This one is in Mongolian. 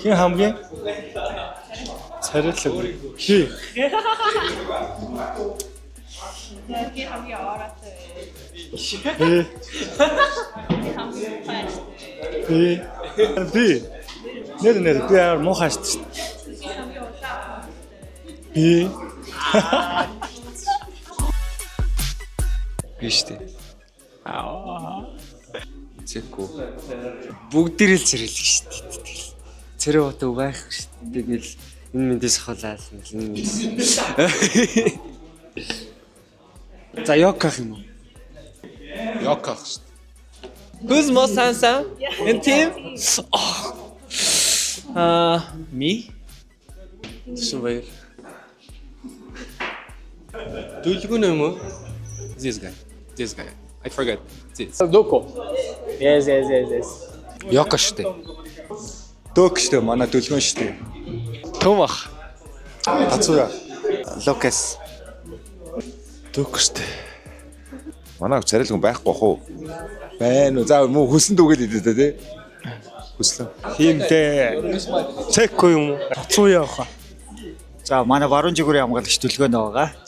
Хин хамгийн царайлаг хий. Яки хамгийн ороотой. Хий. Хамгийн фаст. Хий. Би. Нэр би муухай шүү дээ. Хамгийн улаан. Би. Биштэй. Зэкко. Бүгдээрээ л царайлаг шүү дээ. Царай утаа байх шүү дээ. Тэгэл энэ мэндээс хавлаа. За ёках юм уу? Ёках шүү. Who's most handsome in team? Me. Шувэр. Дүүлгүн юм уу? This guy. I forgot. This. Доко. Yes. Ёка шүү дээ. Дөг шүү дээ. Манай дөлгөн шүү дээ. Томах. Тацууя. Лукас. Дөг шүү дээ. Манай царайлаг байхгүй бах уу? Байна уу? За муу хөсөн дүүгээд идэв тий. Хөслөө. Хинтээ. Цэкко юм уу? Тацууя хаа. За манай баруун жигүүрийн хамгаалагч Дүлгөөн байгаа.